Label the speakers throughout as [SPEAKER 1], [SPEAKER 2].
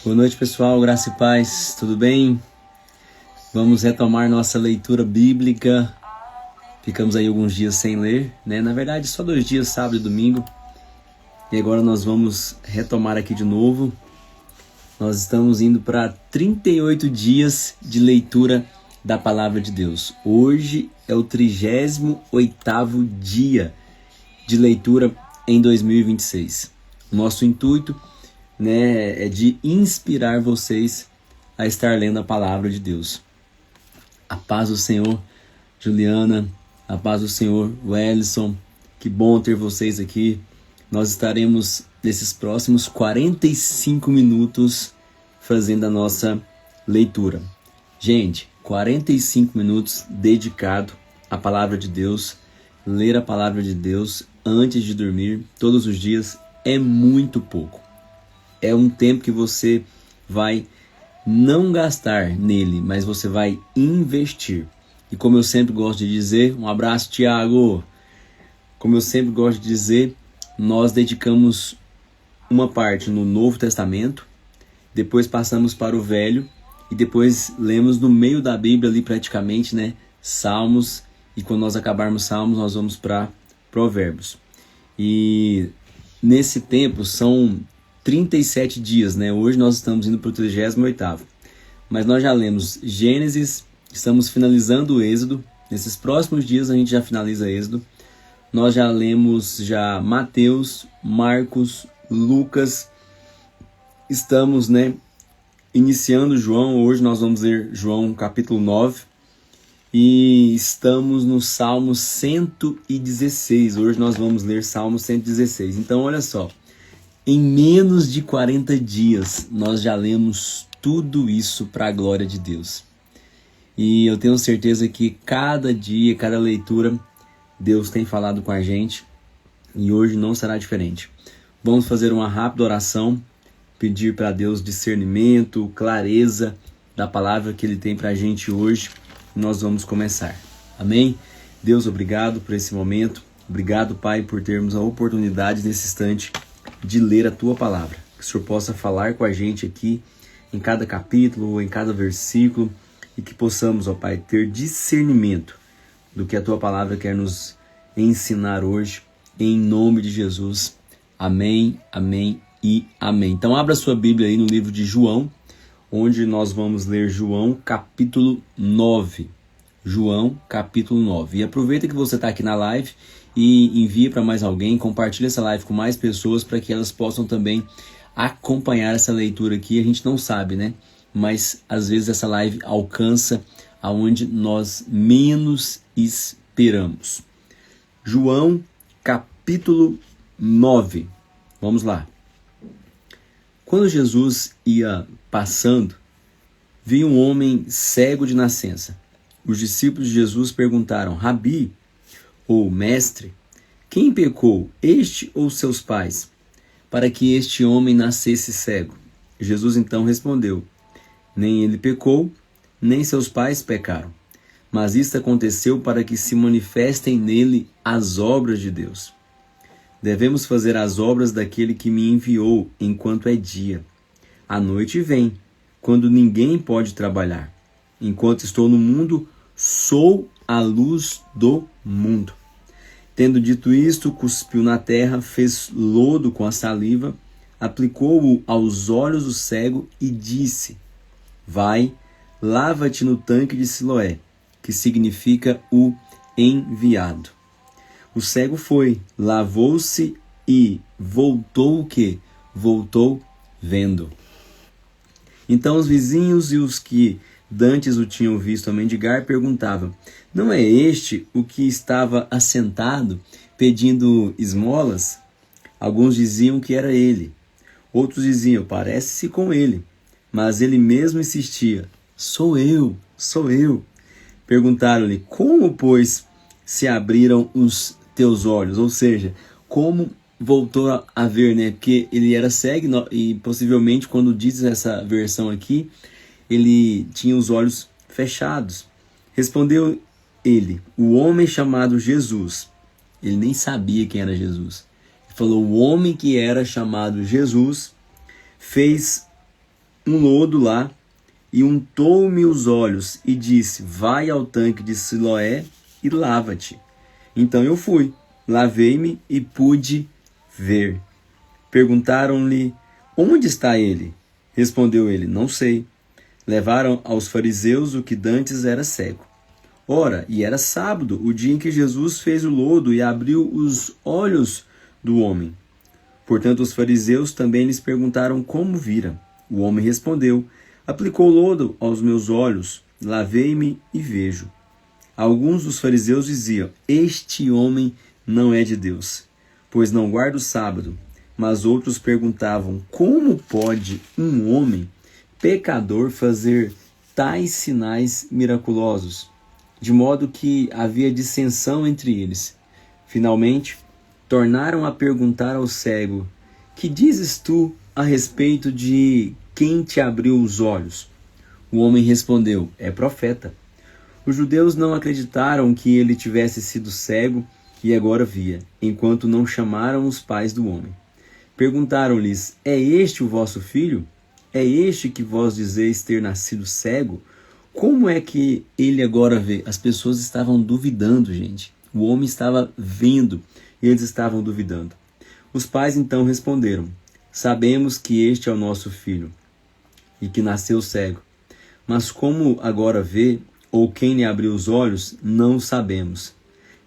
[SPEAKER 1] Boa noite, pessoal, graça e paz, tudo bem? Vamos retomar nossa leitura bíblica. Ficamos aí alguns dias sem ler, né? Na verdade, só 2 dias, sábado e domingo. E agora nós vamos retomar aqui de novo. Nós estamos indo para 38 dias de leitura da Palavra de Deus. Hoje é o 38º dia de leitura em 2026. Nosso intuito, né, é de inspirar vocês a estar lendo a Palavra de Deus. A paz do Senhor, Juliana, a paz do Senhor, Wellison, que bom ter vocês aqui. Nós estaremos nesses próximos 45 minutos fazendo a nossa leitura. Gente, 45 minutos dedicado à Palavra de Deus, ler a Palavra de Deus antes de dormir, todos os dias, é muito pouco. É um tempo que você vai não gastar nele, mas você vai investir. E como eu sempre gosto de dizer, um abraço, Tiago. Como eu sempre gosto de dizer, nós dedicamos uma parte no Novo Testamento, depois passamos para o Velho e depois lemos no meio da Bíblia ali praticamente, né, Salmos, e quando nós acabarmos Salmos nós vamos para Provérbios. E nesse tempo são 37 dias, né? Hoje nós estamos indo para o 38º. Mas nós já lemos Gênesis, estamos finalizando o Êxodo. Nesses próximos dias a gente já finaliza Êxodo. Nós já lemos Mateus, Marcos, Lucas. Estamos, né, iniciando João. Hoje nós vamos ler João capítulo 9. E estamos no Salmo 116. Hoje nós vamos ler Salmo 116. Então olha só. Em menos de 40 dias, nós já lemos tudo isso para a glória de Deus. E eu tenho certeza que cada dia, cada leitura, Deus tem falado com a gente. E hoje não será diferente. Vamos fazer uma rápida oração, pedir para Deus discernimento, clareza da palavra que Ele tem para a gente hoje. E nós vamos começar. Amém? Deus, obrigado por esse momento. Obrigado, Pai, por termos a oportunidade nesse instante de ler a Tua Palavra. Que o Senhor possa falar com a gente aqui em cada capítulo, em cada versículo, e que possamos, ó Pai, ter discernimento do que a Tua Palavra quer nos ensinar hoje, em nome de Jesus. Amém, amém e amém. Então abra sua Bíblia aí no livro de João, onde nós vamos ler João capítulo 9. João capítulo 9. E aproveita que você está aqui na live e envie para mais alguém, compartilhe essa live com mais pessoas para que elas possam também acompanhar essa leitura aqui. A gente não sabe, né? Mas às vezes essa live alcança aonde nós menos esperamos. João capítulo 9. Vamos lá. Quando Jesus ia passando, viu um homem cego de nascença. Os discípulos de Jesus perguntaram: Rabi, ou mestre, quem pecou, este ou seus pais, para que este homem nascesse cego? Jesus então respondeu: nem ele pecou, nem seus pais pecaram, mas isto aconteceu para que se manifestem nele as obras de Deus. Devemos fazer as obras daquele que me enviou enquanto é dia. A noite vem, quando ninguém pode trabalhar. Enquanto estou no mundo, sou a luz do mundo. Tendo dito isto, cuspiu na terra, fez lodo com a saliva, aplicou-o aos olhos do cego e disse: vai, lava-te no tanque de Siloé, que significa o enviado. O cego foi, lavou-se e voltou o quê? Voltou vendo. Então os vizinhos e os que dantes o tinham visto a mendigar perguntavam: não é este o que estava assentado pedindo esmolas? Alguns diziam que era ele. Outros diziam: parece-se com ele. Mas ele mesmo insistia: sou eu, sou eu. Perguntaram-lhe: como, pois, se abriram os teus olhos? Ou seja, como voltou a ver, né? Porque ele era cego e possivelmente, quando diz essa versão aqui, ele tinha os olhos fechados. Respondeu ele: o homem chamado Jesus. Ele nem sabia quem era Jesus. Ele falou: o homem que era chamado Jesus fez um lodo lá e untou-me os olhos e disse: vai ao tanque de Siloé e lava-te. Então eu fui, lavei-me e pude ver. Perguntaram-lhe: onde está ele? Respondeu ele: não sei. Levaram aos fariseus o que dantes era cego. Ora, e era sábado, o dia em que Jesus fez o lodo e abriu os olhos do homem. Portanto, os fariseus também lhes perguntaram como vira. O homem respondeu: aplicou lodo aos meus olhos, lavei-me e vejo. Alguns dos fariseus diziam: este homem não é de Deus, pois não guarda o sábado. Mas outros perguntavam: como pode um homem pecador fazer tais sinais miraculosos? De modo que havia dissensão entre eles. Finalmente, tornaram a perguntar ao cego: que dizes tu a respeito de quem te abriu os olhos? O homem respondeu: é profeta. Os judeus não acreditaram que ele tivesse sido cego e agora via, enquanto não chamaram os pais do homem. Perguntaram-lhes: é este o vosso filho? É este que vós dizeis ter nascido cego? Como é que ele agora vê? As pessoas estavam duvidando, gente. O homem estava vendo e eles estavam duvidando. Os pais então responderam: sabemos que este é o nosso filho e que nasceu cego. Mas como agora vê, ou quem lhe abriu os olhos, não sabemos.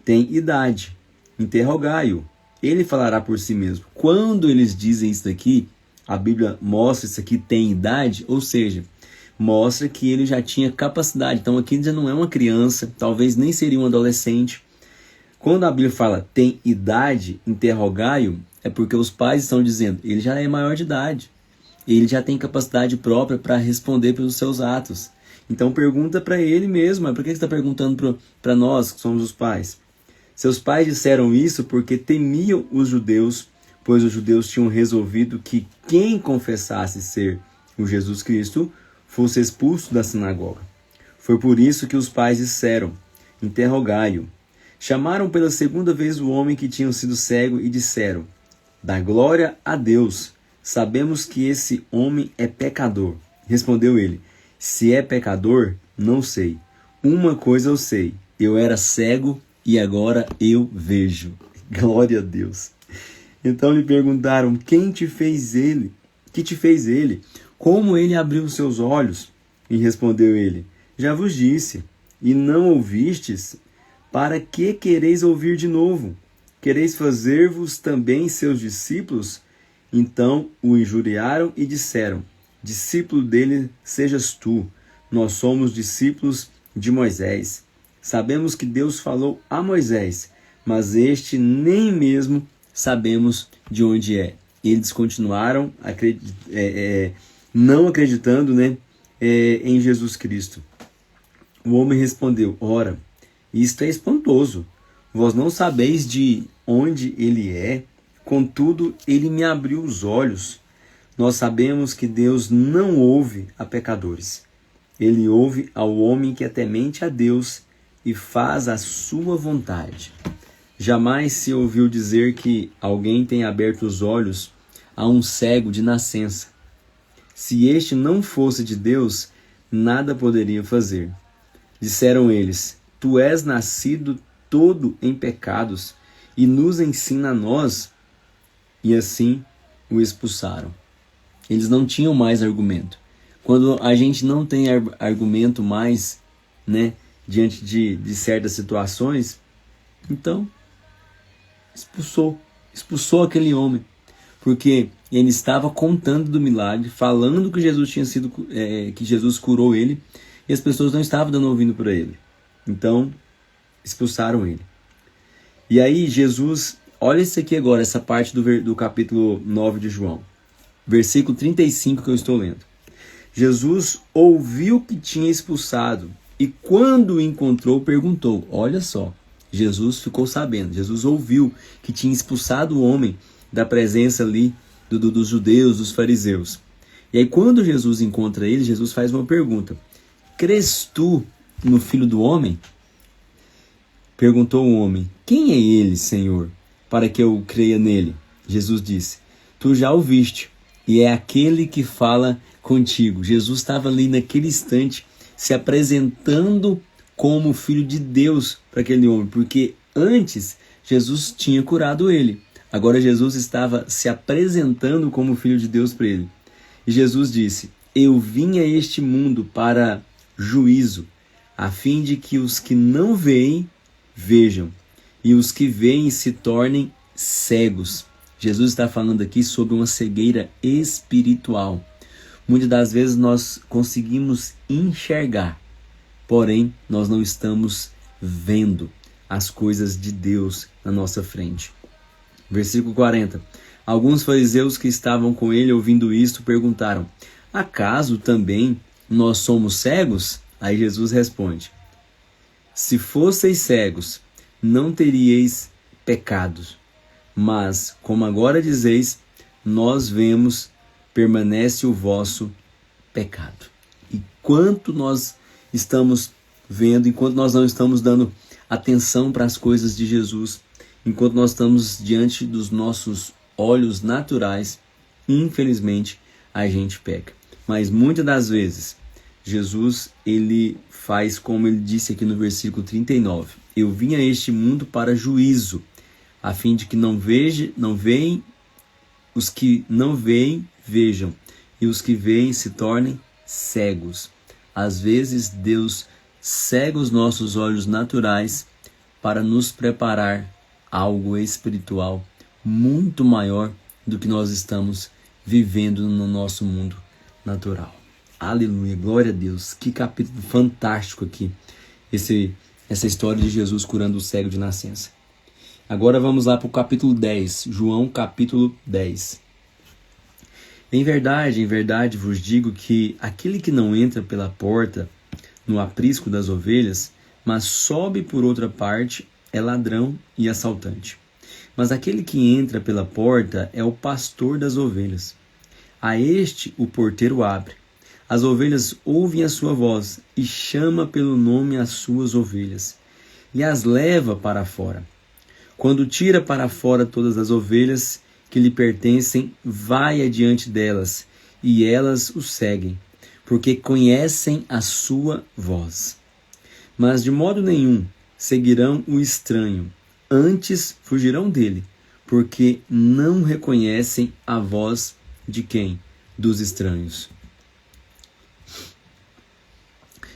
[SPEAKER 1] Tem idade, interrogai-o. Ele falará por si mesmo. Quando eles dizem isso daqui, a Bíblia mostra isso aqui, tem idade, ou seja, mostra que ele já tinha capacidade. Então aqui já não é uma criança, talvez nem seria um adolescente. Quando a Bíblia fala tem idade, interrogai-o, é porque os pais estão dizendo, ele já é maior de idade. Ele já tem capacidade própria para responder pelos seus atos. Então pergunta para ele mesmo, mas por que você está perguntando para nós, que somos os pais? Seus pais disseram isso porque temiam os judeus, pois os judeus tinham resolvido que quem confessasse ser o Jesus Cristo fosse expulso da sinagoga. Foi por isso que os pais disseram: interrogai-o. Chamaram pela segunda vez o homem que tinha sido cego e disseram: dá glória a Deus. Sabemos que esse homem é pecador. Respondeu ele: se é pecador, não sei. Uma coisa eu sei: eu era cego e agora eu vejo. Glória a Deus. Então lhe perguntaram: quem te fez ele? Que te fez ele? Como ele abriu os seus olhos? E respondeu ele: já vos disse, e não ouvistes? Para que quereis ouvir de novo? Quereis fazer-vos também seus discípulos? Então o injuriaram e disseram: discípulo dele sejas tu, nós somos discípulos de Moisés. Sabemos que Deus falou a Moisés, mas este nem mesmo sabemos de onde é. Eles continuaram não acreditando, em Jesus Cristo. O homem respondeu: ora, isto é espantoso. Vós não sabeis de onde ele é, contudo ele me abriu os olhos. Nós sabemos que Deus não ouve a pecadores. Ele ouve ao homem que é temente a Deus e faz a sua vontade. Jamais se ouviu dizer que alguém tem aberto os olhos a um cego de nascença. Se este não fosse de Deus, nada poderia fazer. Disseram eles: tu és nascido todo em pecados e nos ensina a nós. E assim o expulsaram. Eles não tinham mais argumento. Quando a gente não tem argumento mais, diante de certas situações, então expulsou aquele homem, porque ele estava contando do milagre, falando que Jesus tinha sido, que Jesus curou ele, e as pessoas não estavam dando ouvido para ele. Então expulsaram ele. E aí Jesus, olha isso aqui agora, essa parte do capítulo 9 de João, versículo 35 que eu estou lendo. Jesus ouviu que tinha expulsado e quando o encontrou perguntou. Olha só, Jesus ficou sabendo, Jesus ouviu que tinha expulsado o homem da presença ali dos judeus, dos fariseus. E aí quando Jesus encontra ele, Jesus faz uma pergunta: crês tu no Filho do Homem? Perguntou o homem: quem é ele, Senhor, para que eu creia nele? Jesus disse: tu já o viste, e é aquele que fala contigo. Jesus estava ali naquele instante se apresentando como filho de Deus para aquele homem, porque antes Jesus tinha curado ele. Agora Jesus estava se apresentando como filho de Deus para ele. E Jesus disse: eu vim a este mundo para juízo, a fim de que os que não veem, vejam, e os que veem se tornem cegos. Jesus está falando aqui sobre uma cegueira espiritual. Muitas das vezes nós conseguimos enxergar, porém nós não estamos vendo as coisas de Deus na nossa frente. Versículo 40. Alguns fariseus que estavam com ele ouvindo isto perguntaram: acaso também nós somos cegos? Aí Jesus responde: se fosseis cegos, não teríeis pecados. Mas, como agora dizeis, nós vemos, permanece o vosso pecado. Enquanto nós estamos vendo, enquanto nós não estamos dando atenção para as coisas de Jesus, enquanto nós estamos diante dos nossos olhos naturais, infelizmente, a gente peca. Mas muitas das vezes, Jesus, ele faz como ele disse aqui no versículo 39. Eu vim a este mundo para juízo, a fim de que os que não veem, vejam, e os que veem se tornem cegos. Às vezes, Deus cega os nossos olhos naturais para nos preparar algo espiritual muito maior do que nós estamos vivendo no nosso mundo natural. Aleluia, glória a Deus. Que capítulo fantástico aqui, essa história de Jesus curando o cego de nascença. Agora vamos lá para o capítulo 10, João capítulo 10. Em verdade vos digo que aquele que não entra pela porta no aprisco das ovelhas, mas sobe por outra parte, é ladrão e assaltante. Mas aquele que entra pela porta é o pastor das ovelhas. A este o porteiro abre. As ovelhas ouvem a sua voz e chama pelo nome as suas ovelhas, e as leva para fora. Quando tira para fora todas as ovelhas que lhe pertencem, vai adiante delas, e elas o seguem, porque conhecem a sua voz. Mas de modo nenhum seguirão o estranho, antes fugirão dele, porque não reconhecem a voz de quem? Dos estranhos.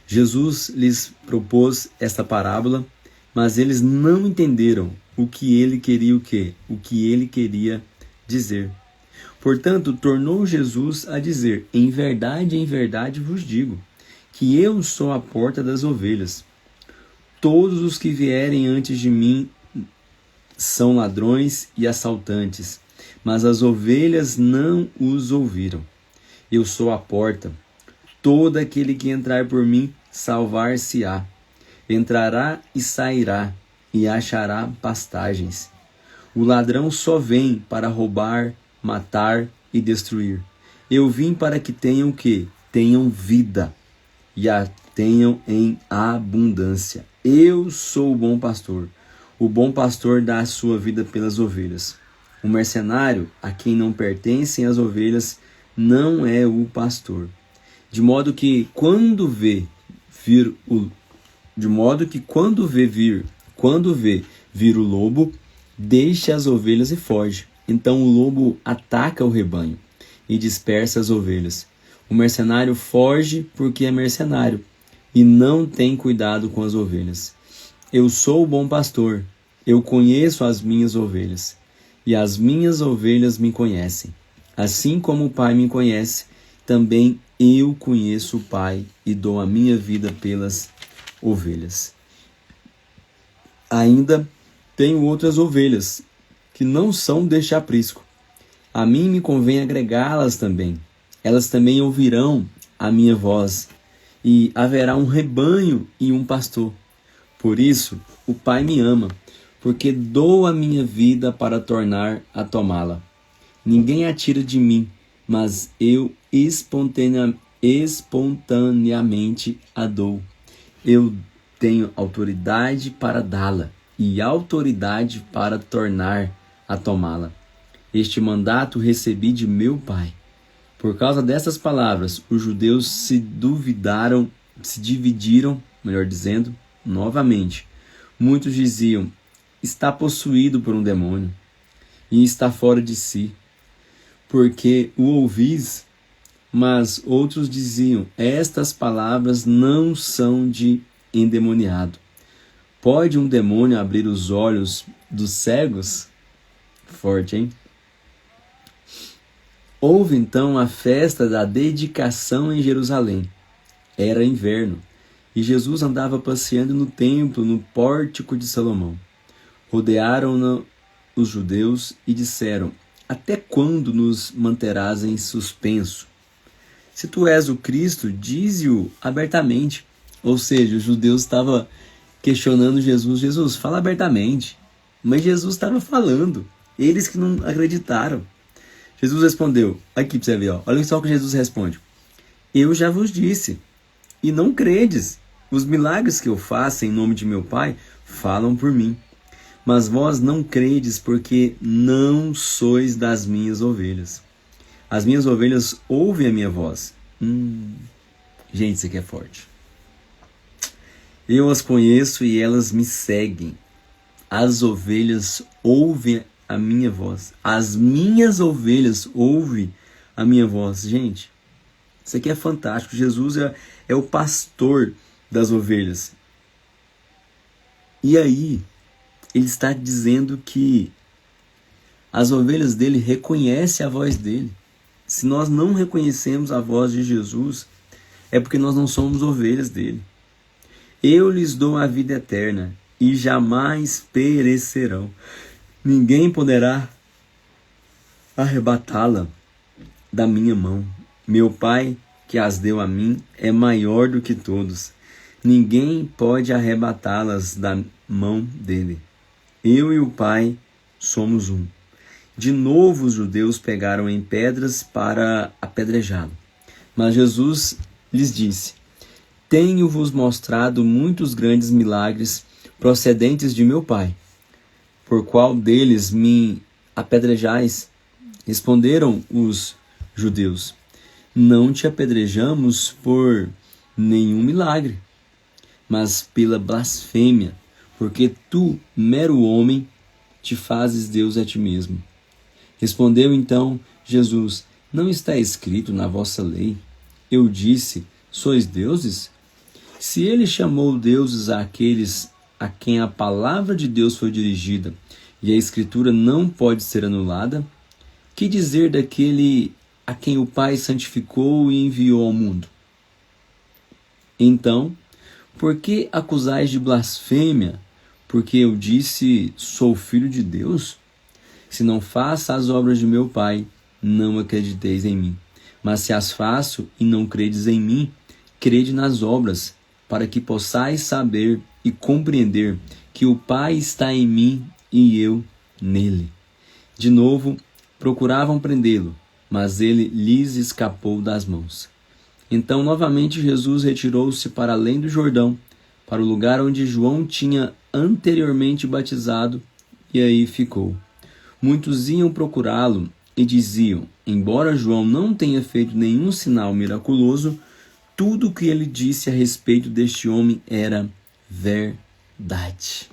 [SPEAKER 1] Jesus lhes propôs esta parábola, mas eles não entenderam o que ele queria o que ele queria dizer. Portanto, tornou Jesus a dizer: em verdade vos digo, que eu sou a porta das ovelhas. Todos os que vierem antes de mim são ladrões e assaltantes, mas as ovelhas não os ouviram. Eu sou a porta. Todo aquele que entrar por mim salvar-se-á. Entrará e sairá, e achará pastagens. O ladrão só vem para roubar, matar e destruir. Eu vim para que tenham o quê? Tenham vida, e a tenham em abundância. Eu sou o bom pastor. O bom pastor dá a sua vida pelas ovelhas. O mercenário, a quem não pertencem as ovelhas, não é o pastor. De modo que quando vê vir o lobo, deixa as ovelhas e foge. Então o lobo ataca o rebanho e dispersa as ovelhas. O mercenário foge porque é mercenário e não tem cuidado com as ovelhas. Eu sou o bom pastor, eu conheço as minhas ovelhas, e as minhas ovelhas me conhecem. Assim como o Pai me conhece, também eu conheço o Pai e dou a minha vida pelas ovelhas. Ainda tenho outras ovelhas, que não são deste aprisco. A mim me convém agregá-las também. Elas também ouvirão a minha voz, e haverá um rebanho e um pastor. Por isso, o Pai me ama, porque dou a minha vida para tornar a tomá-la. Ninguém a tira de mim, mas eu espontaneamente a dou. Eu tenho autoridade para dá-la e autoridade para tornar a tomá-la. Este mandato recebi de meu Pai. Por causa dessas palavras, os judeus se dividiram, melhor dizendo, novamente. Muitos diziam: está possuído por um demônio e está fora de si, porque o ouvis. Mas outros diziam: estas palavras não são de endemoniado. Pode um demônio abrir os olhos dos cegos? Forte, hein? Houve então a festa da dedicação em Jerusalém. Era inverno, e Jesus andava passeando no templo, no pórtico de Salomão. Rodearam-no os judeus e disseram: até quando nos manterás em suspenso? Se tu és o Cristo, dize-o abertamente. Ou seja, os judeus estavam questionando Jesus. Jesus, fala abertamente. Mas Jesus estava falando. Eles que não acreditaram. Jesus respondeu, aqui para você ver, olha só o que Jesus responde. Eu já vos disse, e não credes. Os milagres que eu faço em nome de meu Pai falam por mim. Mas vós não credes porque não sois das minhas ovelhas. As minhas ovelhas ouvem a minha voz. Gente, isso aqui é forte. Eu as conheço e elas me seguem. As ovelhas ouvem a minha voz. As minhas ovelhas ouvem a minha voz. Gente, isso aqui é fantástico. Jesus é o pastor das ovelhas. E aí, ele está dizendo que as ovelhas dele reconhecem a voz dele. Se nós não reconhecemos a voz de Jesus, é porque nós não somos ovelhas dele. Eu lhes dou a vida eterna e jamais perecerão. Ninguém poderá arrebatá-la da minha mão. Meu Pai, que as deu a mim, é maior do que todos. Ninguém pode arrebatá-las da mão dele. Eu e o Pai somos um. De novo os judeus pegaram em pedras para apedrejá-lo. Mas Jesus lhes disse: tenho-vos mostrado muitos grandes milagres procedentes de meu Pai. Por qual deles me apedrejais? Responderam os judeus: não te apedrejamos por nenhum milagre, mas pela blasfêmia, porque tu, mero homem, te fazes Deus a ti mesmo. Respondeu então Jesus: não está escrito na vossa lei? Eu disse: sois deuses? Se ele chamou deuses àqueles a quem a palavra de Deus foi dirigida, e a Escritura não pode ser anulada, que dizer daquele a quem o Pai santificou e enviou ao mundo? Então, por que acusais de blasfêmia? Porque eu disse: sou filho de Deus? Se não faço as obras de meu Pai, não acrediteis em mim. Mas se as faço e não credes em mim, crede nas obras, para que possais saber e compreender que o Pai está em mim e eu nele. De novo, procuravam prendê-lo, mas ele lhes escapou das mãos. Então, novamente, Jesus retirou-se para além do Jordão, para o lugar onde João tinha anteriormente batizado, e aí ficou. Muitos iam procurá-lo e diziam: embora João não tenha feito nenhum sinal miraculoso, tudo o que ele disse a respeito deste homem era verdade.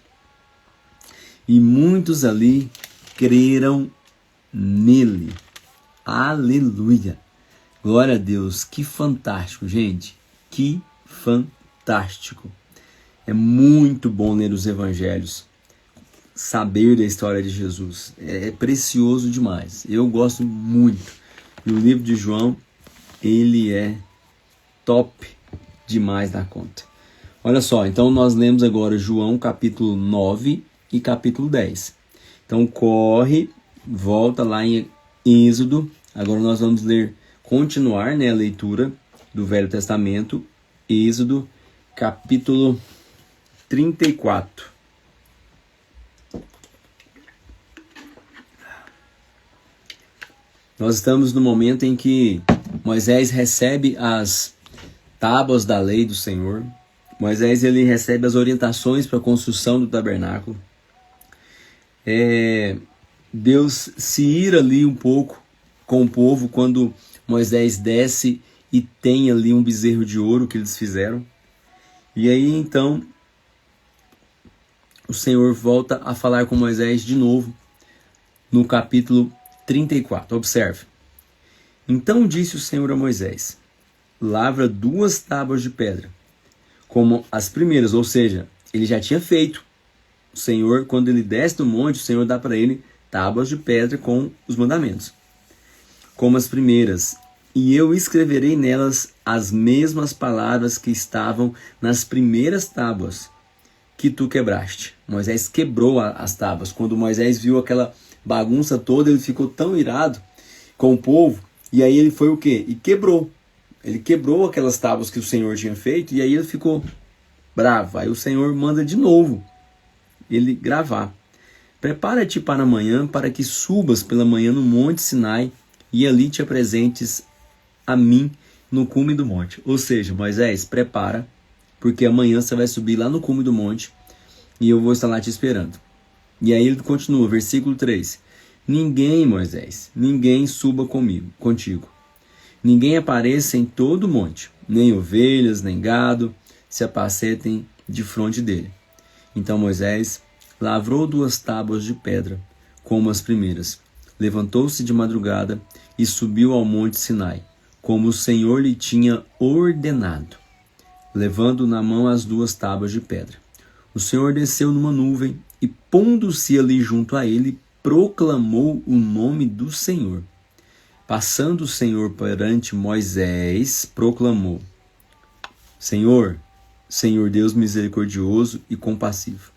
[SPEAKER 1] E muitos ali creram nele. Aleluia! Glória a Deus! Que fantástico, gente! Que fantástico! É muito bom ler os evangelhos, saber da história de Jesus. É precioso demais. Eu gosto muito. E o livro de João, ele é top demais da conta. Olha só, então nós lemos agora João capítulo 9 e capítulo 10. Então corre, volta lá em Êxodo. Agora nós vamos continuar, a leitura do Velho Testamento. Êxodo capítulo 34. Nós estamos no momento em que Moisés recebe as tábuas da lei do Senhor. Moisés ele recebe as orientações para a construção do tabernáculo. Deus se ira ali um pouco com o povo quando Moisés desce e tem ali um bezerro de ouro que eles fizeram. E aí então o Senhor volta a falar com Moisés de novo no capítulo 34. Observe. Então disse o Senhor a Moisés: lavra 2 tábuas de pedra, como as primeiras, ou seja, ele já tinha feito. O Senhor, quando ele desce do monte, o Senhor dá para ele tábuas de pedra com os mandamentos, como as primeiras. E eu escreverei nelas as mesmas palavras que estavam nas primeiras tábuas que tu quebraste. Moisés quebrou as tábuas. Quando Moisés viu aquela bagunça toda, ele ficou tão irado com o povo. E aí ele foi o quê? E quebrou. Ele quebrou aquelas tábuas que o Senhor tinha feito. E aí ele ficou bravo. Aí o Senhor manda de novo ele gravar. Prepara-te para amanhã, para que subas pela manhã no monte Sinai e ali te apresentes a mim no cume do monte. Ou seja, Moisés, prepara, porque amanhã você vai subir lá no cume do monte e eu vou estar lá te esperando. E aí ele continua, versículo 3. Ninguém, Moisés, ninguém suba contigo. Ninguém apareça em todo o monte, nem ovelhas, nem gado, se apacetem de fronte dele. Então Moisés lavrou 2 tábuas de pedra, como as primeiras. Levantou-se de madrugada e subiu ao monte Sinai, como o Senhor lhe tinha ordenado, levando na mão as 2 tábuas de pedra. O Senhor desceu numa nuvem e, pondo-se ali junto a ele, proclamou o nome do Senhor. Passando o Senhor perante Moisés, proclamou: Senhor, Senhor Deus misericordioso e compassivo,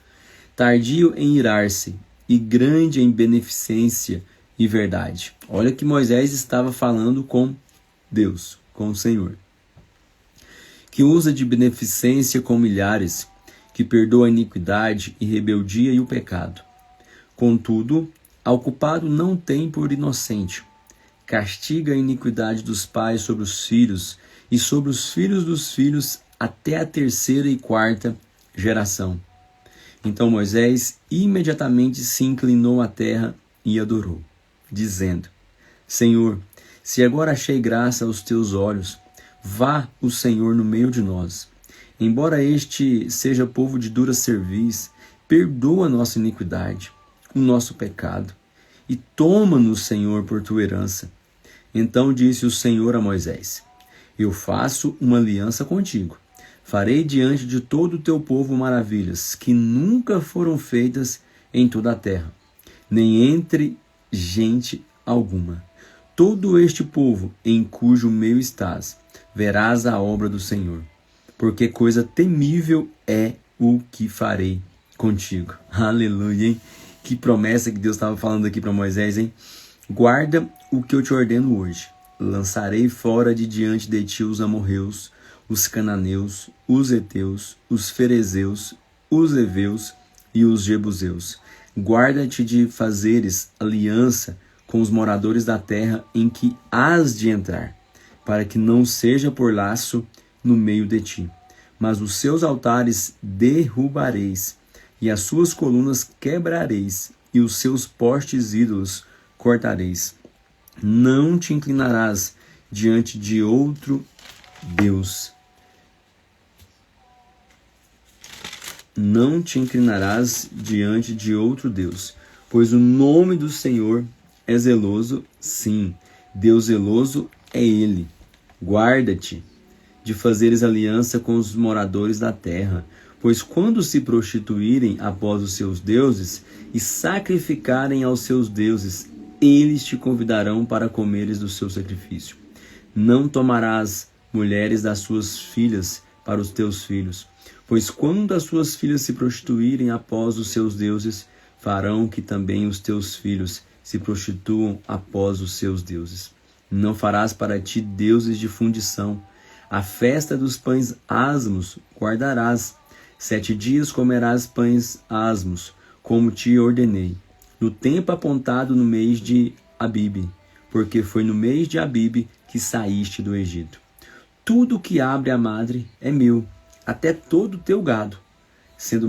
[SPEAKER 1] tardio em irar-se e grande em beneficência e verdade. Olha que Moisés estava falando com Deus, com o Senhor, que usa de beneficência com milhares, que perdoa a iniquidade e rebeldia e o pecado. Contudo, ao culpado não tem por inocente. Castiga a iniquidade dos pais sobre os filhos e sobre os filhos dos filhos até a 3ª e 4ª geração. Então Moisés imediatamente se inclinou à terra e adorou, dizendo: Senhor, se agora achei graça aos teus olhos, vá o Senhor no meio de nós. Embora este seja povo de dura cerviz, perdoa a nossa iniquidade, o nosso pecado, e toma-nos, Senhor, por tua herança. Então disse o Senhor a Moisés: Eu faço uma aliança contigo. Farei diante de todo o teu povo maravilhas, que nunca foram feitas em toda a terra, nem entre gente alguma. Todo este povo em cujo meio estás, verás a obra do Senhor, porque coisa temível é o que farei contigo. Aleluia, hein? Que promessa que Deus estava falando aqui para Moisés, hein? Guarda o que eu te ordeno hoje. Lançarei fora de diante de ti os amorreus, os cananeus, os heteus, os ferezeus, os heveus e os jebuseus. Guarda-te de fazeres aliança com os moradores da terra em que hás de entrar, para que não seja por laço no meio de ti. Mas os seus altares derrubareis, e as suas colunas quebrareis, e os seus postes ídolos cortareis. Não te inclinarás diante de outro Deus. Não te inclinarás diante de outro Deus, pois o nome do Senhor é zeloso, sim, Deus zeloso é Ele. Guarda-te de fazeres aliança com os moradores da terra, pois quando se prostituírem após os seus deuses e sacrificarem aos seus deuses, eles te convidarão para comeres do seu sacrifício. Não tomarás mulheres das suas filhas para os teus filhos, pois quando as suas filhas se prostituírem após os seus deuses, farão que também os teus filhos se prostituam após os seus deuses. Não farás para ti deuses de fundição. A festa dos pães asmos guardarás. 7 dias comerás pães asmos, como te ordenei, no tempo apontado no mês de Abibe, porque foi no mês de Abibe que saíste do Egito. Tudo que abre a madre é meu, até todo o teu gado, sendo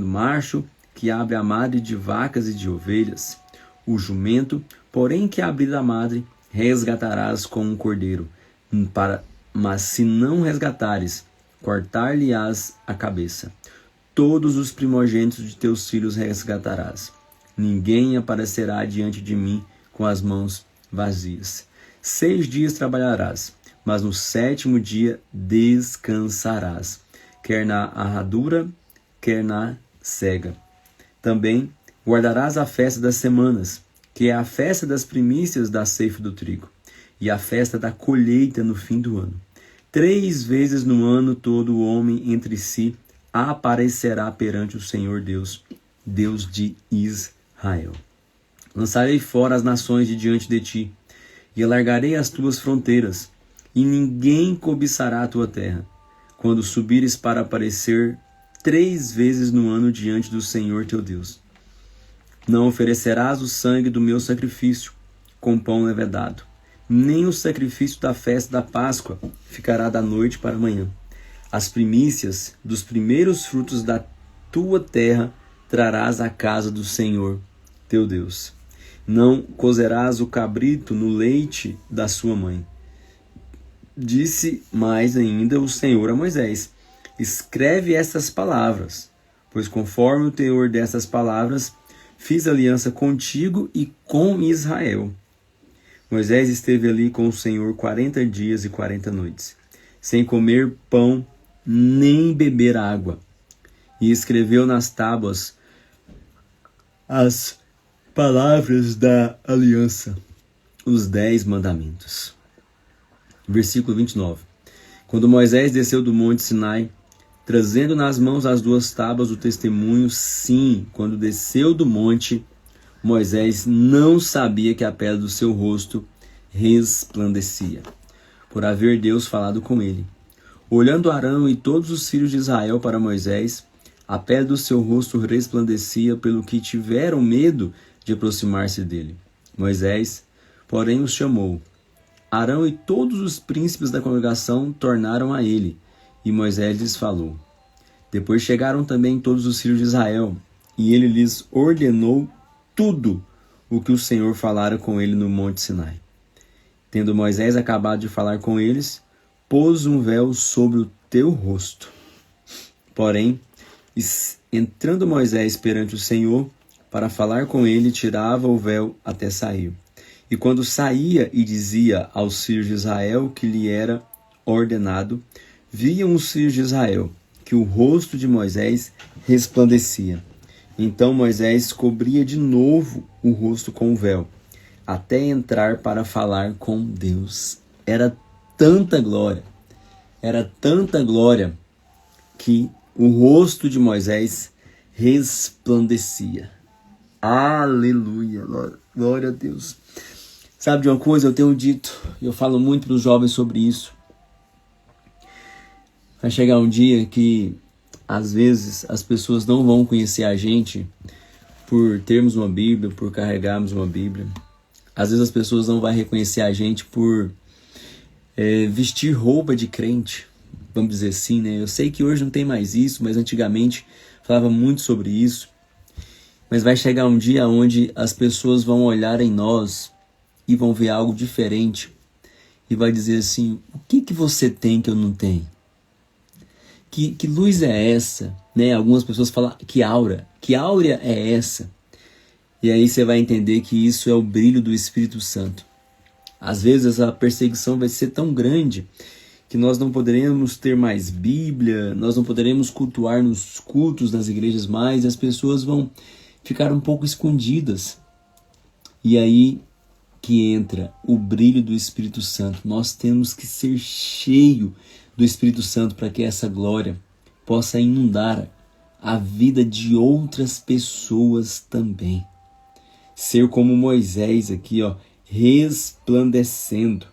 [SPEAKER 1] macho que abre a madre de vacas e de ovelhas. O jumento, porém, que abrir a madre, resgatarás como um cordeiro, mas se não resgatares, cortar-lhe-ás a cabeça. Todos os primogênitos de teus filhos resgatarás. Ninguém aparecerá diante de mim com as mãos vazias. 6 dias trabalharás, mas no 7º dia descansarás, quer na arradura, quer na sega. Também guardarás a festa das semanas, que é a festa das primícias da ceifa do trigo, e a festa da colheita no fim do ano. 3 vezes no ano todo o homem entre si aparecerá perante o Senhor Deus, Deus de Israel. Lançarei fora as nações de diante de ti, e alargarei as tuas fronteiras, e ninguém cobiçará a tua terra, quando subires para aparecer 3 vezes no ano diante do Senhor teu Deus. Não oferecerás o sangue do meu sacrifício com pão levedado, nem o sacrifício da festa da Páscoa ficará da noite para a manhã. As primícias dos primeiros frutos da tua terra trarás à casa do Senhor teu Deus. Não cozerás o cabrito no leite da sua mãe. Disse mais ainda o Senhor a Moisés: escreve estas palavras, pois conforme o teor destas palavras, fiz aliança contigo e com Israel. Moisés esteve ali com o Senhor 40 dias e 40 noites, sem comer pão nem beber água, e escreveu nas tábuas as palavras da aliança, os 10 mandamentos. Versículo 29. Quando Moisés desceu do monte Sinai, trazendo nas mãos as 2 tábuas do testemunho, sim, quando desceu do monte, Moisés não sabia que a pedra do seu rosto resplandecia, por haver Deus falado com ele. Olhando Arão e todos os filhos de Israel para Moisés, a pedra do seu rosto resplandecia, pelo que tiveram medo de aproximar-se dele. Moisés, porém, os chamou. Arão e todos os príncipes da congregação tornaram a ele, e Moisés lhes falou. Depois chegaram também todos os filhos de Israel, e ele lhes ordenou tudo o que o Senhor falara com ele no monte Sinai. Tendo Moisés acabado de falar com eles, pôs um véu sobre o teu rosto. Porém, entrando Moisés perante o Senhor, para falar com ele, tirava o véu até sair. E quando saía e dizia aos filhos de Israel que lhe era ordenado, viam os filhos de Israel que o rosto de Moisés resplandecia. Então Moisés cobria de novo o rosto com o véu, até entrar para falar com Deus. Era tanta glória, que o rosto de Moisés resplandecia. Aleluia, glória a Deus. Sabe de uma coisa, eu tenho dito, eu falo muito para os jovens sobre isso. Vai chegar um dia que, às vezes, as pessoas não vão conhecer a gente por termos uma Bíblia, por carregarmos uma Bíblia. Às vezes as pessoas não vão reconhecer a gente por vestir roupa de crente, vamos dizer assim, né? Eu sei que hoje não tem mais isso, mas antigamente falava muito sobre isso. Mas vai chegar um dia onde as pessoas vão olhar em nós e vão ver algo diferente e vai dizer assim: o que você tem que eu não tenho? Que luz é essa? Né? Algumas pessoas falam: que áurea é essa? E aí você vai entender que isso é o brilho do Espírito Santo. Às vezes a perseguição vai ser tão grande que nós não poderemos ter mais Bíblia, nós não poderemos cultuar nos cultos das igrejas mais, e as pessoas vão ficar um pouco escondidas. E aí que entra o brilho do Espírito Santo. Nós temos que ser cheio do Espírito Santo para que essa glória possa inundar a vida de outras pessoas também. Ser como Moisés aqui, ó, resplandecendo.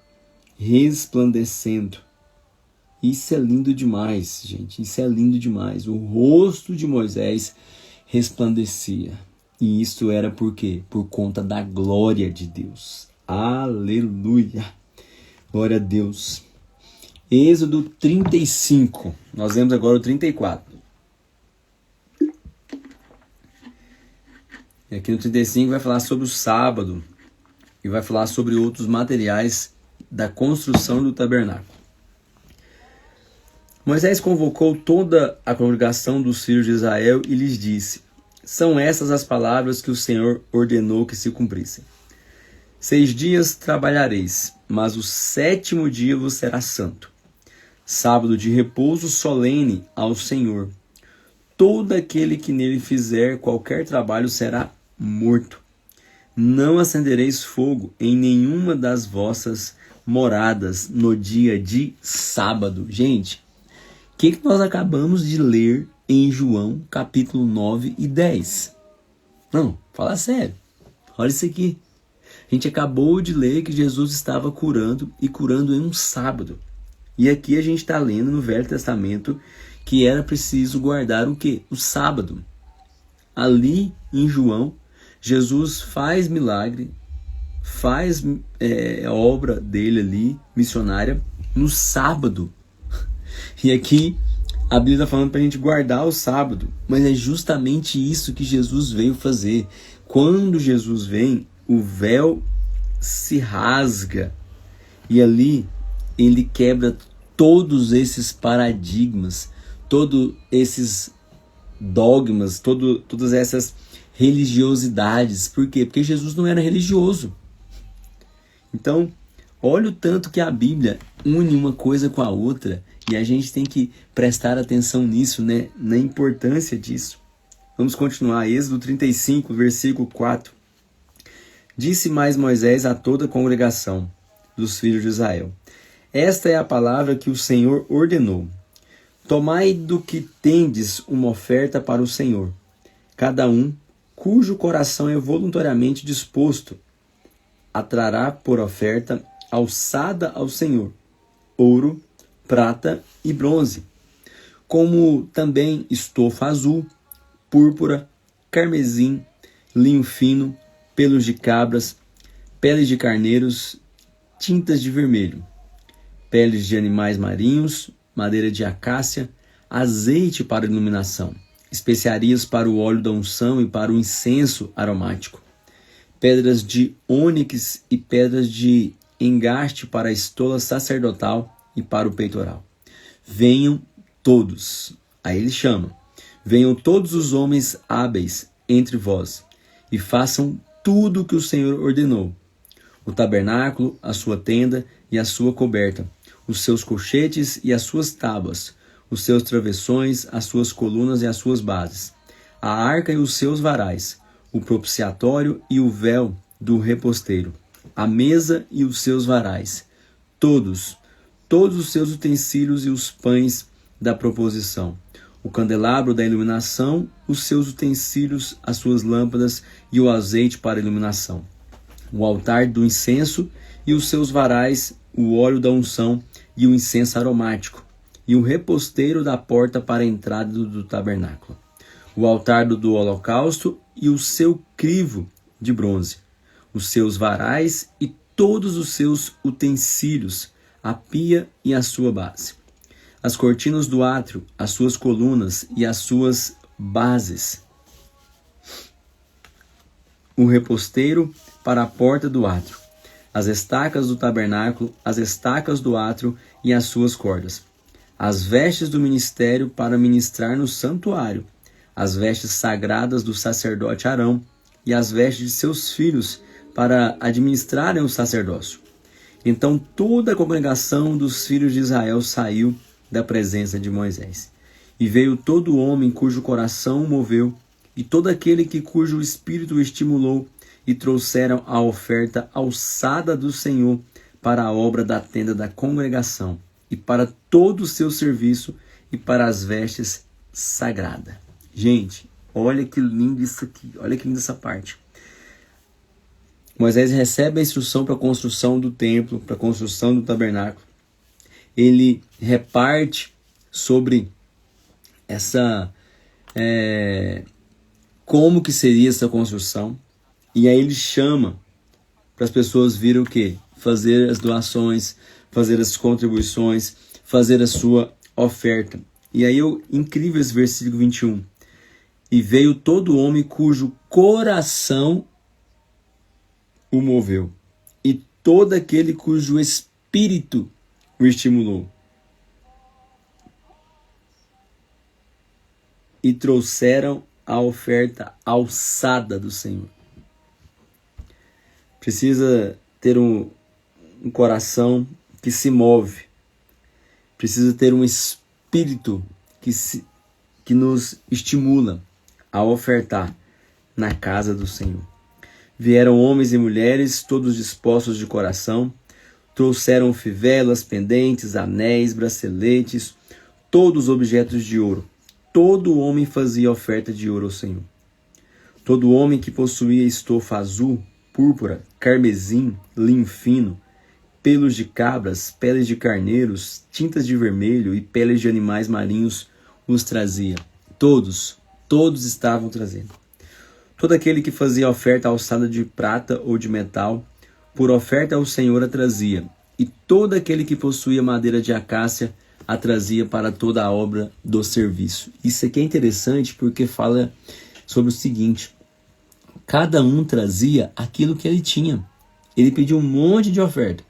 [SPEAKER 1] Isso é lindo demais, gente. Isso é lindo demais. O rosto de Moisés resplandecia. E isso era por quê? Por conta da glória de Deus. Aleluia! Glória a Deus. Êxodo 35. Nós vemos agora o 34. E aqui no 35 vai falar sobre o sábado. e vai falar sobre outros materiais da construção do tabernáculo. Moisés convocou toda a congregação dos filhos de Israel e lhes disse: são essas as palavras que o Senhor ordenou que se cumprissem. 6 dias trabalhareis, mas o 7º dia vos será santo, sábado de repouso solene ao Senhor. Todo aquele que nele fizer qualquer trabalho será morto. Não acendereis fogo em nenhuma das vossas moradas no dia de sábado. Gente, o que nós acabamos de ler em João capítulo 9 e 10? Não, fala sério. Olha isso aqui. A gente acabou de ler que Jesus estava curando e curando em um sábado. E aqui a gente está lendo no Velho Testamento que era preciso guardar o quê? O sábado. Ali em João, Jesus faz milagre, faz a obra dele ali, missionária, no sábado. E aqui a Bíblia está falando para a gente guardar o sábado. Mas é justamente isso que Jesus veio fazer. Quando Jesus vem, o véu se rasga. E ali ele quebra todos esses paradigmas, todos esses dogmas, todas essas religiosidades. Por quê? Porque Jesus não era religioso. Então, olha o tanto que a Bíblia une uma coisa com a outra. E a gente tem que prestar atenção nisso, né? Na importância disso. Vamos continuar. Êxodo 35, versículo 4. Disse mais Moisés a toda a congregação dos filhos de Israel: esta é a palavra que o Senhor ordenou. Tomai do que tendes uma oferta para o Senhor, cada um cujo coração é voluntariamente disposto, atrará por oferta alçada ao Senhor, ouro, prata e bronze, como também estofa azul, púrpura, carmesim, linho fino, pelos de cabras, peles de carneiros, tintas de vermelho, peles de animais marinhos, madeira de acácia, azeite para iluminação, especiarias para o óleo da unção e para o incenso aromático, pedras de ônix e pedras de engaste para a estola sacerdotal e para o peitoral. Venham todos, aí ele chama, venham todos os homens hábeis entre vós e façam tudo o que o Senhor ordenou: o tabernáculo, a sua tenda e a sua coberta, os seus colchetes e as suas tábuas, os seus travessões, as suas colunas e as suas bases, a arca e os seus varais, o propiciatório e o véu do reposteiro, a mesa e os seus varais, todos os seus utensílios e os pães da proposição, o candelabro da iluminação, os seus utensílios, as suas lâmpadas e o azeite para iluminação, o altar do incenso e os seus varais, o óleo da unção e o incenso aromático, e o reposteiro da porta para a entrada do tabernáculo, o altar do holocausto e o seu crivo de bronze, os seus varais e todos os seus utensílios, a pia e a sua base, as cortinas do átrio, as suas colunas e as suas bases, o reposteiro para a porta do átrio, as estacas do tabernáculo, as estacas do átrio e as suas cordas, as vestes do ministério para ministrar no santuário, as vestes sagradas do sacerdote Arão e as vestes de seus filhos para administrarem o sacerdócio. Então toda a congregação dos filhos de Israel saiu da presença de Moisés. E veio todo homem cujo coração o moveu, e todo aquele cujo espírito o estimulou, e trouxeram a oferta alçada do Senhor para a obra da tenda da congregação, e para todo o seu serviço, e para as vestes sagradas. Gente, olha que lindo isso aqui, olha que linda essa parte. Moisés recebe a instrução para a construção do templo, para a construção do tabernáculo. Ele reparte sobre essa como que seria essa construção. E aí ele chama para as pessoas virem o quê? Fazer as doações, fazer as contribuições, fazer a sua oferta. E aí incrível esse versículo 21. E veio todo homem cujo coração o moveu. todo aquele cujo espírito o estimulou. E trouxeram a oferta alçada do Senhor. Precisa ter um coração que se move. Precisa ter um espírito que nos estimula a ofertar na casa do Senhor. Vieram homens e mulheres, todos dispostos de coração, trouxeram fivelas, pendentes, anéis, braceletes, todos objetos de ouro. Todo homem fazia oferta de ouro ao Senhor. Todo homem que possuía estofa azul, púrpura, carmesim, linho fino, pelos de cabras, peles de carneiros, tintas de vermelho e peles de animais marinhos os trazia. Todos estavam trazendo. Todo aquele que fazia oferta alçada de prata ou de metal, por oferta ao Senhor a trazia. E todo aquele que possuía madeira de acácia a trazia para toda a obra do serviço. Isso aqui é interessante porque fala sobre o seguinte: cada um trazia aquilo que ele tinha. Ele pediu um monte de oferta,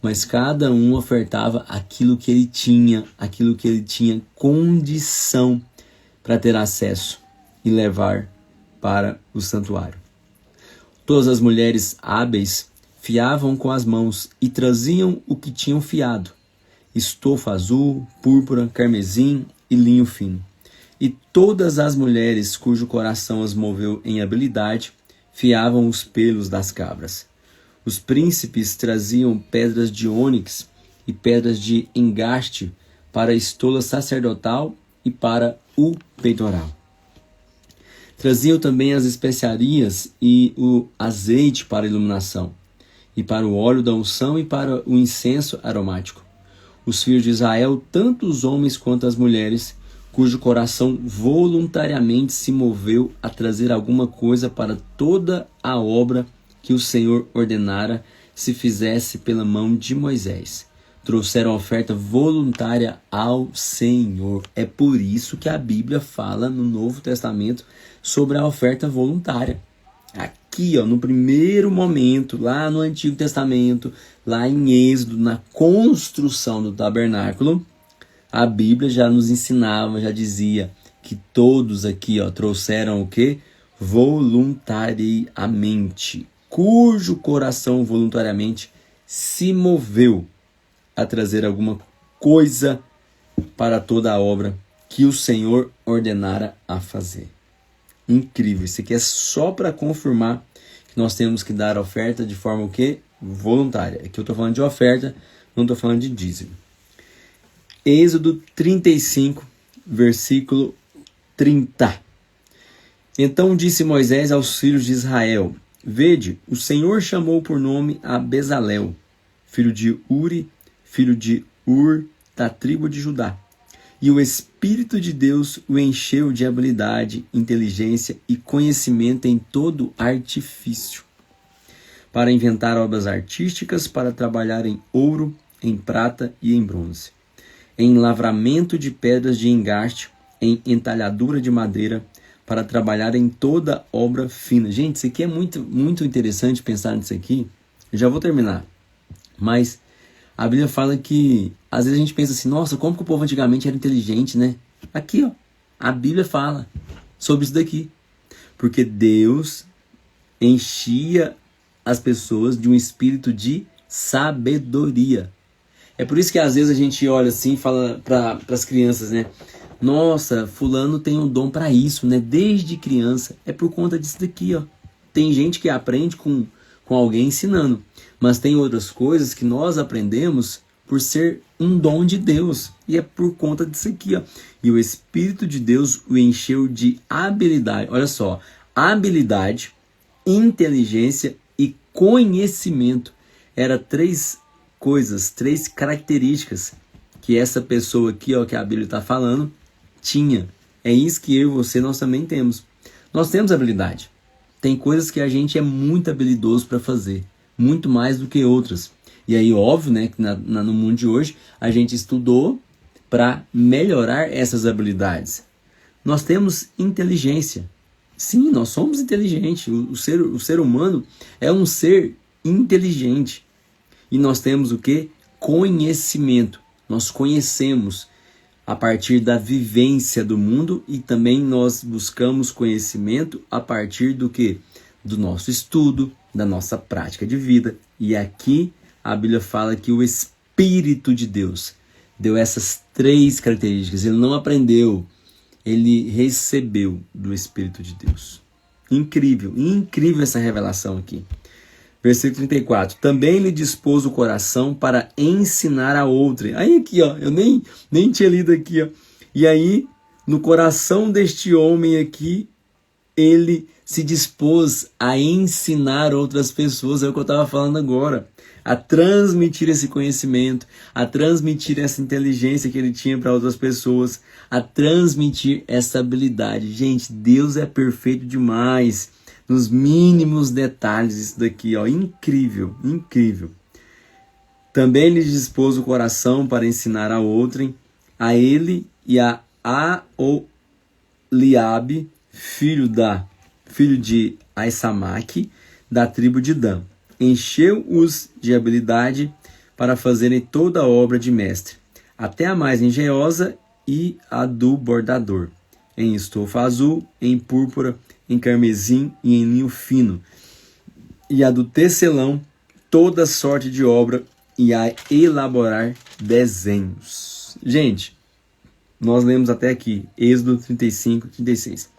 [SPEAKER 1] mas cada um ofertava aquilo que ele tinha condição para ter acesso e levar para o santuário. Todas as mulheres hábeis fiavam com as mãos e traziam o que tinham fiado: estofa azul, púrpura, carmesim e linho fino. E todas as mulheres cujo coração as moveu em habilidade fiavam os pelos das cabras. Os príncipes traziam pedras de ônix e pedras de engaste para a estola sacerdotal e para o peitoral. Traziam também as especiarias e o azeite para a iluminação, e para o óleo da unção e para o incenso aromático. Os filhos de Israel, tanto os homens quanto as mulheres, cujo coração voluntariamente se moveu a trazer alguma coisa para toda a obra que o Senhor ordenara se fizesse pela mão de Moisés, trouxeram oferta voluntária ao Senhor. É por isso que a Bíblia fala no Novo Testamento sobre a oferta voluntária. Aqui, no primeiro momento, lá no Antigo Testamento, lá em Êxodo, na construção do tabernáculo, a Bíblia já nos ensinava, já dizia que todos aqui trouxeram o quê? Voluntariamente, cujo coração voluntariamente se moveu a trazer alguma coisa para toda a obra que o Senhor ordenara a fazer. Incrível, isso aqui é só para confirmar que nós temos que dar oferta de forma o quê? Voluntária. Aqui eu estou falando de oferta, não estou falando de dízimo. Êxodo 35, versículo 30. Então disse Moisés aos filhos de Israel: Vede, o Senhor chamou por nome a Bezalel, filho de Uri, filho de Ur, da tribo de Judá. E o Espírito de Deus o encheu de habilidade, inteligência e conhecimento em todo artifício, para inventar obras artísticas, para trabalhar em ouro, em prata e em bronze, em lavramento de pedras de engaste, em entalhadura de madeira, para trabalhar em toda obra fina. Gente, isso aqui é muito, muito interessante pensar nisso aqui. Eu já vou terminar. Mas a Bíblia fala que, às vezes a gente pensa assim, nossa, como que o povo antigamente era inteligente, né? Aqui, a Bíblia fala sobre isso daqui. Porque Deus enchia as pessoas de um espírito de sabedoria. É por isso que às vezes a gente olha assim e fala para as crianças, né? Nossa, fulano tem um dom para isso, né? Desde criança. É por conta disso daqui, Tem gente que aprende com alguém ensinando. Mas tem outras coisas que nós aprendemos por ser um dom de Deus. E é por conta disso aqui, E o Espírito de Deus o encheu de habilidade. Olha só. Habilidade, inteligência e conhecimento. Era três coisas, três características que essa pessoa aqui, que a Bíblia está falando, tinha. É isso que eu e você, nós também temos. Nós temos habilidade. Tem coisas que a gente é muito habilidoso para fazer. Muito mais do que outras. E aí, óbvio, né, que no mundo de hoje, a gente estudou para melhorar essas habilidades. Nós temos inteligência. Sim, nós somos inteligentes. O ser humano é um ser inteligente. E nós temos o quê? Conhecimento. Nós conhecemos a partir da vivência do mundo e também nós buscamos conhecimento a partir do quê? Do nosso estudo, da nossa prática de vida. E aqui a Bíblia fala que o Espírito de Deus deu essas 3 características. Ele não aprendeu, ele recebeu do Espírito de Deus. Incrível, incrível essa revelação aqui. Versículo 34. Também lhe dispôs o coração para ensinar a outrem. Aí aqui, ó, eu nem tinha lido aqui, ó. E aí, no coração deste homem aqui, ele se dispôs a ensinar outras pessoas, é o que eu estava falando agora, a transmitir esse conhecimento, a transmitir essa inteligência que ele tinha para outras pessoas, a transmitir essa habilidade. Gente, Deus é perfeito demais, nos mínimos detalhes, isso daqui, ó, incrível, incrível. Também lhe dispôs o coração para ensinar a outrem, a ele e a Aholiabe, filho de Aissamaque, da tribo de Dan. Encheu-os de habilidade para fazerem toda a obra de mestre, até a mais engenhosa e a do bordador, em estofa azul, em púrpura, em carmesim e em linho fino, e a do tecelão, toda sorte de obra, e a elaborar desenhos. Gente, nós lemos até aqui, Êxodo 35, 36.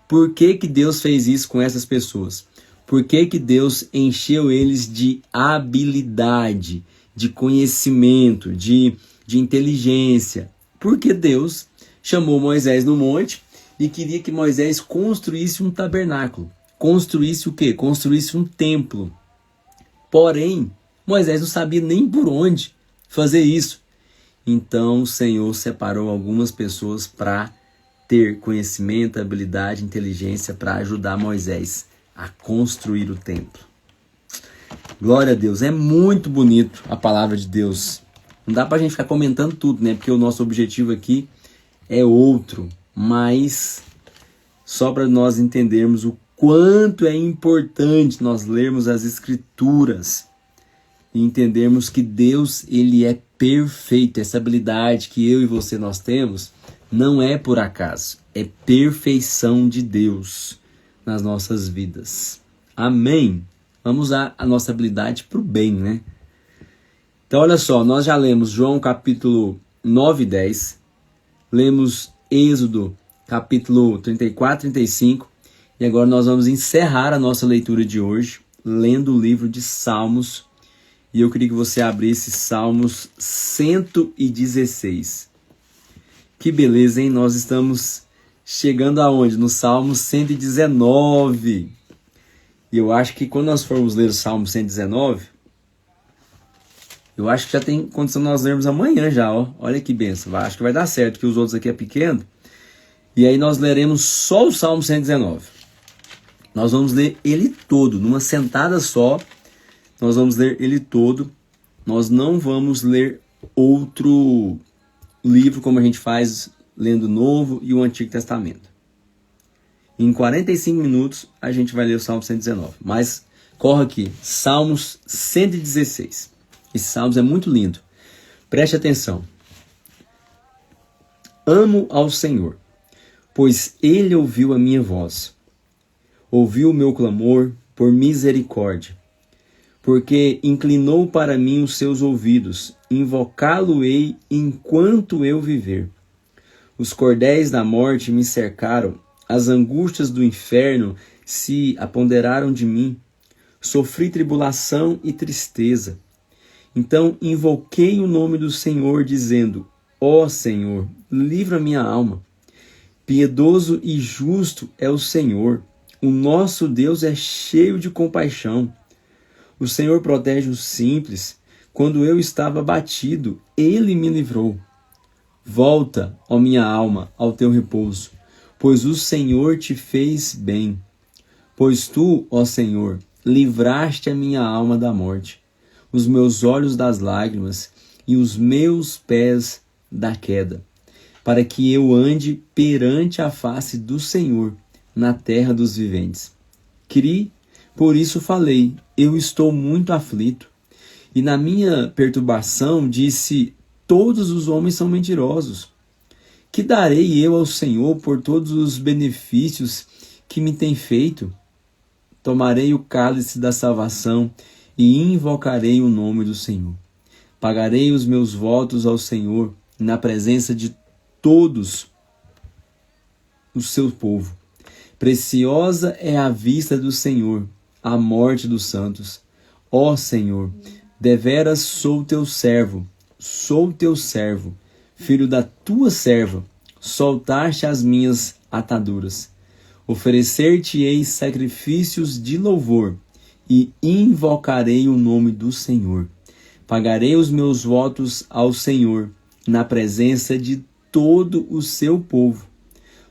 [SPEAKER 1] Por que Deus fez isso com essas pessoas? Por que Deus encheu eles de habilidade, de conhecimento, de inteligência? Porque Deus chamou Moisés no monte e queria que Moisés construísse um tabernáculo. Construísse o quê? Construísse um templo. Porém, Moisés não sabia nem por onde fazer isso. Então o Senhor separou algumas pessoas para ter conhecimento, habilidade, inteligência para ajudar Moisés a construir o templo. Glória a Deus, é muito bonito a palavra de Deus. Não dá para a gente ficar comentando tudo, né? Porque o nosso objetivo aqui é outro, mas só para nós entendermos o quanto é importante nós lermos as Escrituras e entendermos que Deus, ele é perfeito. Essa habilidade que eu e você nós temos não é por acaso, é perfeição de Deus nas nossas vidas. Amém? Vamos usar a nossa habilidade para o bem, né? Então, olha só, nós já lemos João capítulo 9 e 10, lemos Êxodo capítulo 34 e 35, e agora nós vamos encerrar a nossa leitura de hoje, lendo o livro de Salmos, e eu queria que você abrisse Salmos 116. Que beleza, hein? Nós estamos chegando aonde? No Salmo 119. E eu acho que quando nós formos ler o Salmo 119, eu acho que já tem condição de nós lermos amanhã já, ó. Olha que benção. Acho que vai dar certo, que os outros aqui é pequeno. E aí nós leremos só o Salmo 119. Nós vamos ler ele todo, numa sentada só. Nós vamos ler ele todo. Nós não vamos ler outro livro como a gente faz lendo o Novo e o Antigo Testamento. Em 45 minutos a gente vai ler o Salmo 119. Mas corre aqui, Salmos 116. Esse Salmos é muito lindo. Preste atenção. Amo ao Senhor, pois Ele ouviu a minha voz. Ouviu o meu clamor por misericórdia. Porque inclinou para mim os seus ouvidos. Invocá-lo-ei enquanto eu viver. Os cordéis da morte me cercaram. As angústias do inferno se apoderaram de mim. Sofri tribulação e tristeza. Então invoquei o nome do Senhor, dizendo: ó Senhor, livra minha alma. Piedoso e justo é o Senhor. O nosso Deus é cheio de compaixão. O Senhor protege os simples. Quando eu estava abatido, Ele me livrou. Volta, ó minha alma, ao teu repouso, pois o Senhor te fez bem. Pois tu, ó Senhor, livraste a minha alma da morte, os meus olhos das lágrimas e os meus pés da queda, para que eu ande perante a face do Senhor na terra dos viventes. Por isso falei, eu estou muito aflito. E na minha perturbação disse: todos os homens são mentirosos. Que darei eu ao Senhor por todos os benefícios que me tem feito? Tomarei o cálice da salvação e invocarei o nome do Senhor. Pagarei os meus votos ao Senhor na presença de todos o seu povo. Preciosa é a vista do Senhor, a morte dos santos. Ó Senhor, deveras sou teu servo, filho da tua serva, soltaste as minhas ataduras. Oferecer-te-ei sacrifícios de louvor e invocarei o nome do Senhor. Pagarei os meus votos ao Senhor na presença de todo o seu povo.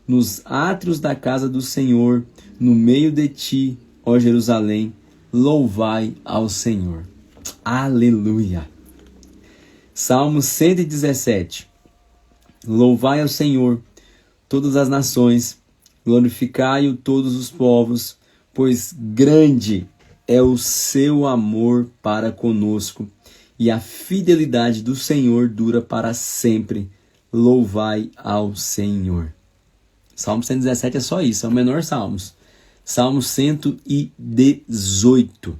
[SPEAKER 1] Nos átrios da casa do Senhor, no meio de ti, ó Jerusalém, louvai ao Senhor. Aleluia! Salmo 117. Louvai ao Senhor, todas as nações, glorificai-o todos os povos, pois grande é o seu amor para conosco, e a fidelidade do Senhor dura para sempre. Louvai ao Senhor. Salmo 117 é só isso, é o menor Salmos. Salmo 118.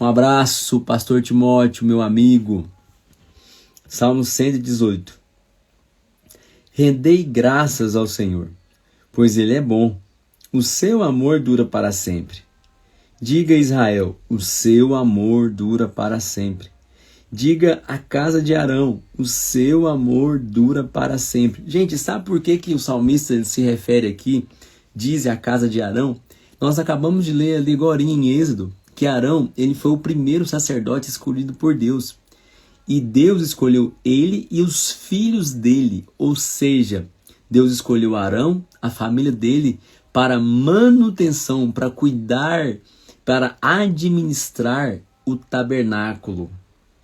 [SPEAKER 1] Um abraço, pastor Timóteo, meu amigo. Salmo 118. Rendei graças ao Senhor, pois Ele é bom. O seu amor dura para sempre. Diga, Israel, o seu amor dura para sempre. Diga a casa de Arão, o seu amor dura para sempre. Gente, sabe por que o salmista se refere aqui, diz a casa de Arão? Nós acabamos de ler ali agora em Êxodo, que Arão, ele foi o primeiro sacerdote escolhido por Deus. E Deus escolheu ele e os filhos dele, ou seja, Deus escolheu Arão, a família dele, para manutenção, para cuidar, para administrar o tabernáculo.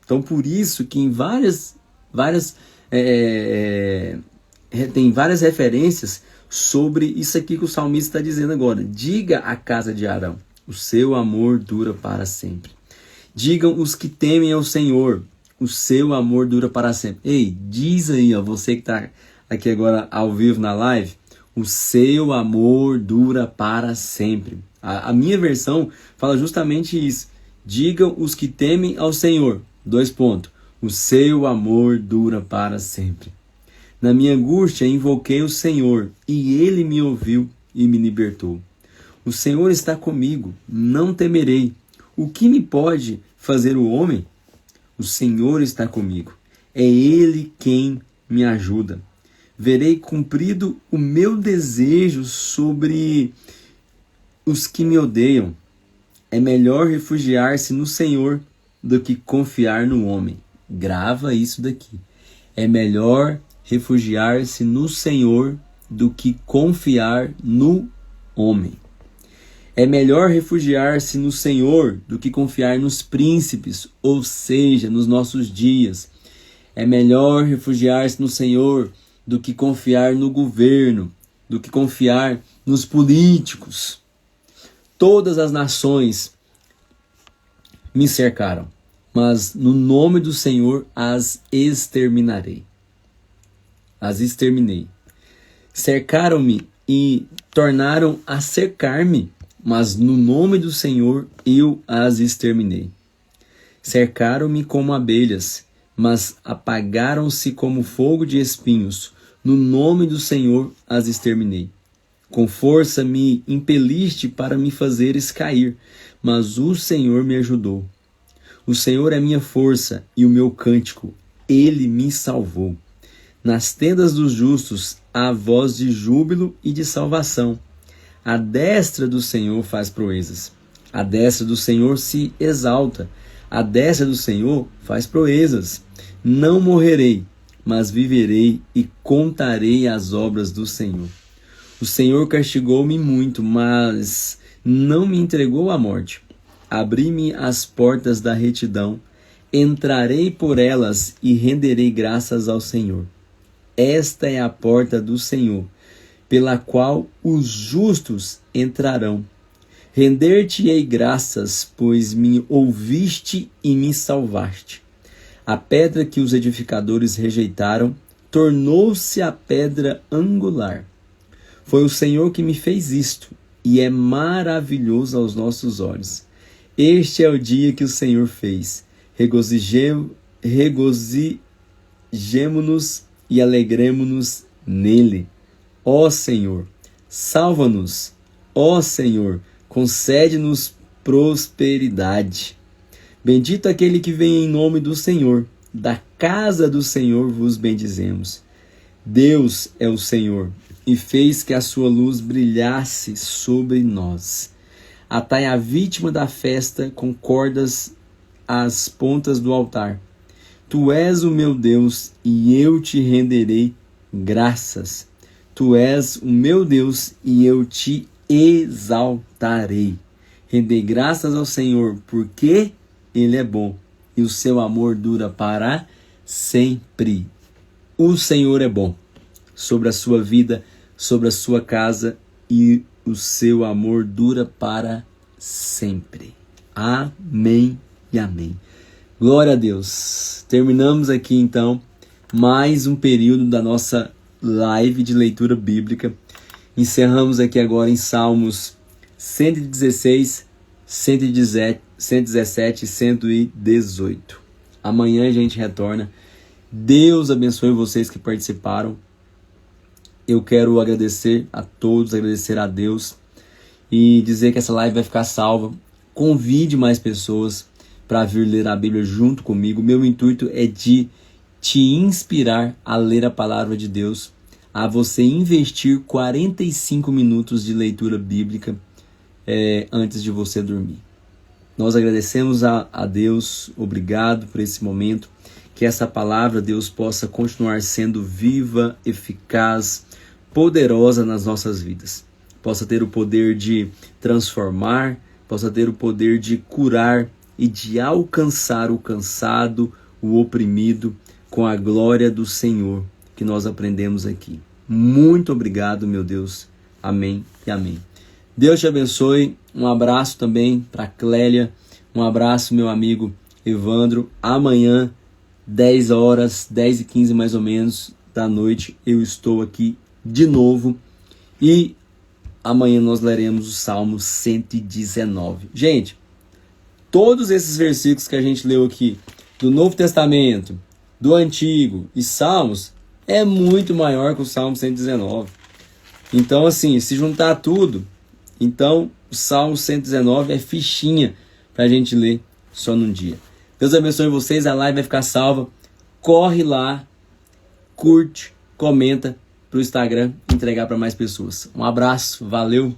[SPEAKER 1] Então, por isso que em tem várias referências sobre isso aqui que o salmista está dizendo agora. Diga à casa de Arão, o seu amor dura para sempre. Digam os que temem ao Senhor, o seu amor dura para sempre. Ei, diz aí, ó, você que está aqui agora ao vivo na live, o seu amor dura para sempre. A minha versão fala justamente isso. Digam os que temem ao Senhor. O seu amor dura para sempre. Na minha angústia invoquei o Senhor, e Ele me ouviu e me libertou. O Senhor está comigo, não temerei. O que me pode fazer o homem? O Senhor está comigo. É Ele quem me ajuda. Verei cumprido o meu desejo sobre os que me odeiam. É melhor refugiar-se no Senhor do que confiar no homem. Grava isso daqui. É melhor refugiar-se no Senhor do que confiar no homem. É melhor refugiar-se no Senhor do que confiar nos príncipes, ou seja, nos nossos dias. É melhor refugiar-se no Senhor do que confiar no governo, do que confiar nos políticos. Todas as nações me cercaram, mas no nome do Senhor as exterminarei. As exterminei. Cercaram-me e tornaram a cercar-me, mas no nome do Senhor eu as exterminei. Cercaram-me como abelhas, mas apagaram-se como fogo de espinhos. No nome do Senhor as exterminei. Com força me impeliste para me fazeres cair, mas o Senhor me ajudou. O Senhor é minha força e o meu cântico. Ele me salvou. Nas tendas dos justos há voz de júbilo e de salvação. A destra do Senhor faz proezas. A destra do Senhor se exalta. A destra do Senhor faz proezas. Não morrerei, mas viverei e contarei as obras do Senhor. O Senhor castigou-me muito, mas não me entregou à morte. Abri-me as portas da retidão, entrarei por elas e renderei graças ao Senhor. Esta é a porta do Senhor, pela qual os justos entrarão. Render-te-ei graças, pois me ouviste e me salvaste. A pedra que os edificadores rejeitaram tornou-se a pedra angular. Foi o Senhor que me fez isto, e é maravilhoso aos nossos olhos. Este é o dia que o Senhor fez. Regozijemo-nos e alegremo-nos nele. Ó Senhor, salva-nos. Ó Senhor, concede-nos prosperidade. Bendito aquele que vem em nome do Senhor. Da casa do Senhor vos bendizemos. Deus é o Senhor e fez que a sua luz brilhasse sobre nós. Atai a vítima da festa com cordas às pontas do altar. Tu és o meu Deus e eu te renderei graças. Tu és o meu Deus e eu te exaltarei. Rendei graças ao Senhor porque Ele é bom e o seu amor dura para sempre. O Senhor é bom sobre a sua vida, sobre a sua casa, e o seu amor dura para sempre. Amém e amém. Glória a Deus. Terminamos aqui então mais um período da nossa live de leitura bíblica. Encerramos aqui agora em Salmos 116, 117 e 118. Amanhã a gente retorna. Deus abençoe vocês que participaram. Eu quero agradecer a todos, agradecer a Deus e dizer que essa live vai ficar salva. Convide mais pessoas para vir ler a Bíblia junto comigo. Meu intuito é de te inspirar a ler a palavra de Deus, a você investir 45 minutos de leitura bíblica antes de você dormir. Nós agradecemos a Deus, obrigado por esse momento, que essa palavra, Deus, possa continuar sendo viva, eficaz, poderosa nas nossas vidas. Possa ter o poder de transformar, possa ter o poder de curar e de alcançar o cansado, o oprimido, com a glória do Senhor que nós aprendemos aqui. Muito obrigado, meu Deus. Amém e amém. Deus te abençoe. Um abraço também para Clélia. Um abraço, meu amigo Evandro. Amanhã, 10 horas, 10h15 mais ou menos da noite, eu estou aqui de novo. E amanhã nós leremos o Salmo 119. Gente, todos esses versículos que a gente leu aqui, do Novo Testamento, do Antigo e Salmos, é muito maior que o Salmo 119. Então, assim, se juntar tudo, então o Salmo 119 é fichinha para a gente ler só num dia. Deus abençoe vocês, a live vai ficar salva. Corre lá, curte, comenta para o Instagram entregar para mais pessoas. Um abraço, valeu!